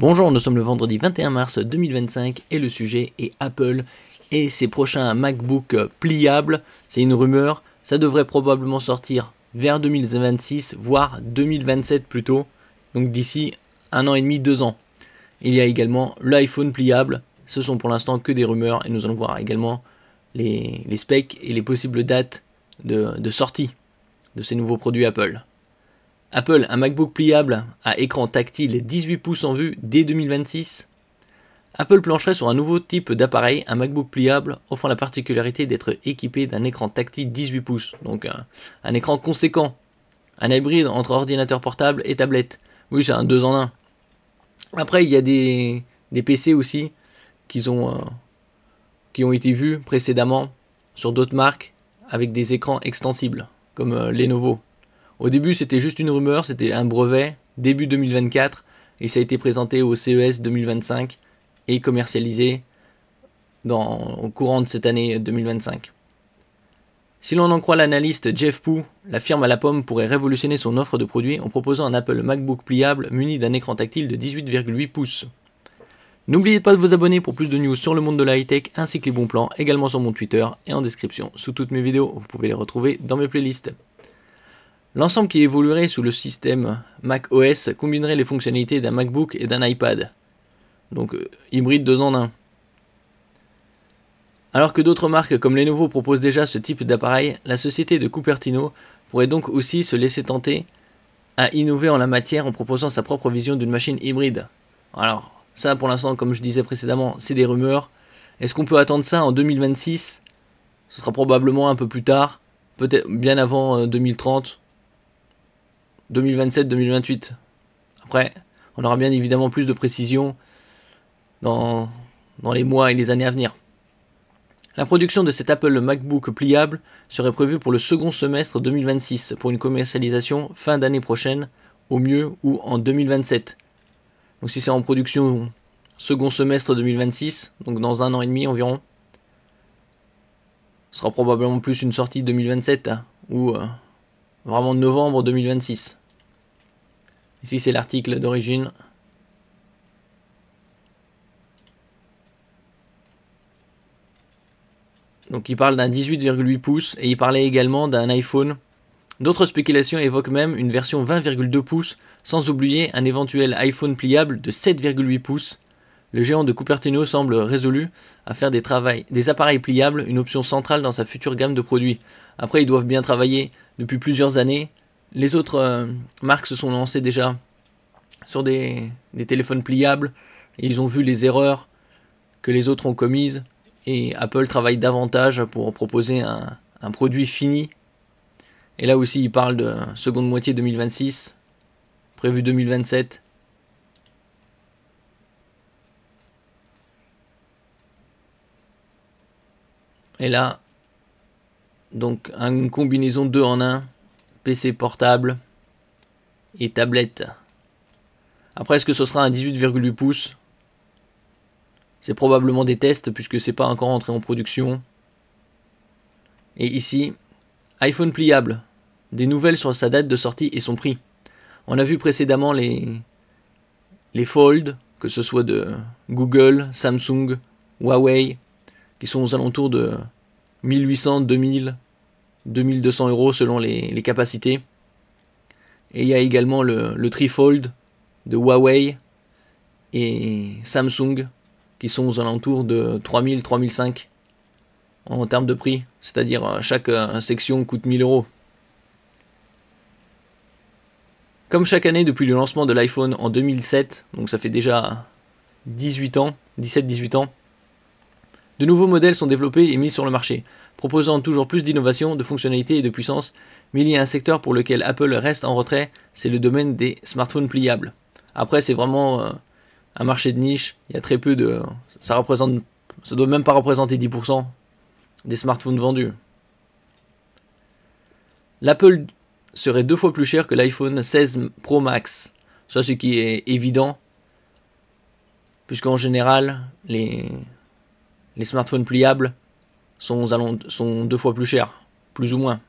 Bonjour, nous sommes le vendredi 21 mars 2025 et le sujet est Apple et ses prochains MacBook pliables. C'est une rumeur, ça devrait probablement sortir vers 2026, voire 2027 plutôt, donc d'ici 1 an et demi, 2 ans. Il y a également l'iPhone pliable, ce sont pour l'instant que des rumeurs et nous allons voir également les specs et les possibles dates de sortie de ces nouveaux produits Apple. Apple, un MacBook pliable à écran tactile 18 pouces en vue dès 2026. Apple plancherait sur un nouveau type d'appareil, un MacBook pliable offrant la particularité d'être équipé d'un écran tactile 18 pouces, donc un écran conséquent, un hybride entre ordinateur portable et tablette. Oui, c'est un 2 en 1. Après, il y a des PC aussi qui ont été vus précédemment sur d'autres marques avec des écrans extensibles, comme Lenovo. Au début, c'était juste une rumeur, c'était un brevet, début 2024, et ça a été présenté au CES 2025 et commercialisé au courant de cette année 2025. Si l'on en croit l'analyste Jeff Pu, la firme à la pomme pourrait révolutionner son offre de produits en proposant un Apple MacBook pliable muni d'un écran tactile de 18,8 pouces. N'oubliez pas de vous abonner pour plus de news sur le monde de la high-tech ainsi que les bons plans, également sur mon Twitter et en description sous toutes mes vidéos, vous pouvez les retrouver dans mes playlists. L'ensemble qui évoluerait sous le système macOS combinerait les fonctionnalités d'un MacBook et d'un iPad. Donc hybride 2 en 1. Alors que d'autres marques comme Lenovo proposent déjà ce type d'appareil, la société de Cupertino pourrait donc aussi se laisser tenter à innover en la matière en proposant sa propre vision d'une machine hybride. Alors ça pour l'instant, comme je disais précédemment, c'est des rumeurs. Est-ce qu'on peut attendre ça en 2026 ? Ce sera probablement un peu plus tard, peut-être bien avant 2030. 2027-2028. Après, on aura bien évidemment plus de précision dans les mois et les années à venir. La production de cet Apple MacBook pliable serait prévue pour le second semestre 2026, pour une commercialisation fin d'année prochaine, au mieux, ou en 2027. Donc si c'est en production second semestre 2026, donc dans 1 an et demi environ, ce sera probablement plus une sortie 2027, ou vraiment novembre 2026. Ici c'est l'article d'origine. Donc il parle d'un 18,8 pouces et il parlait également d'un iPhone. D'autres spéculations évoquent même une version 20,2 pouces, sans oublier un éventuel iPhone pliable de 7,8 pouces. Le géant de Cupertino semble résolu à faire des appareils pliables une option centrale dans sa future gamme de produits. Après, ils doivent bien travailler depuis plusieurs années. Les autres marques se sont lancées déjà sur des téléphones pliables et ils ont vu les erreurs que les autres ont commises et Apple travaille davantage pour proposer un produit fini. Et là aussi, il parle de seconde moitié 2026, prévu 2027. Et là, donc une combinaison 2 en 1, PC portable et tablette. Après, est-ce que ce sera un 18,8 pouces ? C'est probablement des tests puisque c'est pas encore entré en production. Et ici, iPhone pliable. Des nouvelles sur sa date de sortie et son prix. On a vu précédemment les Fold, que ce soit de Google, Samsung, Huawei, qui sont aux alentours de 1800, 2000, 2200 € selon les capacités. Et il y a également le Trifold de Huawei et Samsung qui sont aux alentours de 3000, 3005 en termes de prix. C'est-à-dire chaque section coûte 1000 €. Comme chaque année depuis le lancement de l'iPhone en 2007, donc ça fait déjà 17-18 ans, de nouveaux modèles sont développés et mis sur le marché, proposant toujours plus d'innovation, de fonctionnalités et de puissance, mais il y a un secteur pour lequel Apple reste en retrait, c'est le domaine des smartphones pliables. Après, c'est vraiment un marché de niche, il y a très peu de... Ça doit même pas représenter 10% des smartphones vendus. L'Apple serait 2 fois plus cher que l'iPhone 16 Pro Max. Ça, ce qui est évident, puisqu'en général, les smartphones pliables sont 2 fois plus chers, plus ou moins.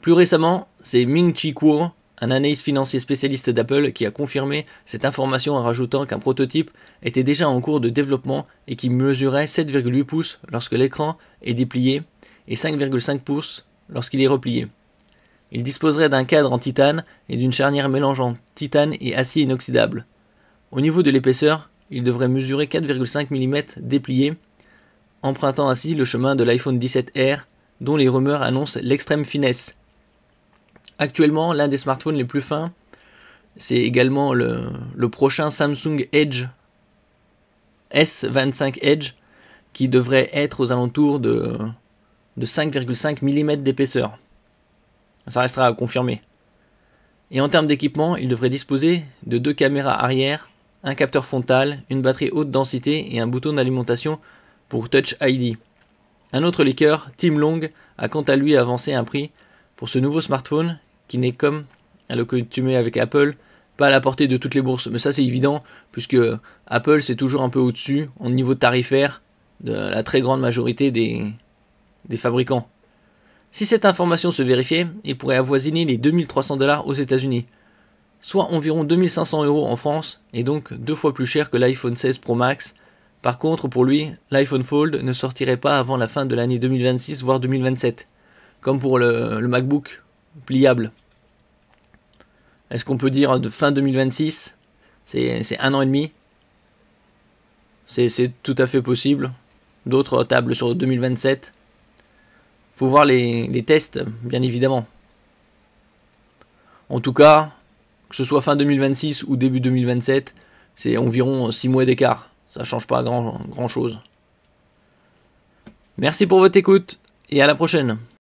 Plus récemment, c'est Ming-Chi Kuo, un analyste financier spécialiste d'Apple qui a confirmé cette information en rajoutant qu'un prototype était déjà en cours de développement et qui mesurait 7,8 pouces lorsque l'écran est déplié et 5,5 pouces lorsqu'il est replié. Il disposerait d'un cadre en titane et d'une charnière mélangeant titane et acier inoxydable. Au niveau de l'épaisseur, il devrait mesurer 4,5 mm déplié, empruntant ainsi le chemin de l'iPhone 17R dont les rumeurs annoncent l'extrême finesse. Actuellement, l'un des smartphones les plus fins, c'est également le prochain Samsung Edge S25 Edge qui devrait être aux alentours de 5,5 mm d'épaisseur. Ça restera à confirmer. Et en termes d'équipement, il devrait disposer de 2 caméras arrière, un capteur frontal, une batterie haute densité et un bouton d'alimentation pour Touch ID. Un autre leaker, Tim Long, a quant à lui avancé un prix pour ce nouveau smartphone qui n'est, comme à l'accoutumée avec Apple, pas à la portée de toutes les bourses. Mais ça c'est évident puisque Apple c'est toujours un peu au-dessus en niveau tarifaire de la très grande majorité des fabricants. Si cette information se vérifiait, il pourrait avoisiner les 2300 $ aux États-Unis, soit environ 2500 € en France et donc 2 fois plus cher que l'iPhone 16 Pro Max. Par contre, pour lui, l'iPhone Fold ne sortirait pas avant la fin de l'année 2026 voire 2027, comme pour le MacBook pliable. Est-ce qu'on peut dire de fin 2026? C'est 1 an et demi. C'est tout à fait possible. D'autres tablent sur 2027. Faut voir les tests, bien évidemment. En tout cas, que ce soit fin 2026 ou début 2027, c'est environ 6 mois d'écart. Ça change pas grand chose. Merci pour votre écoute et à la prochaine.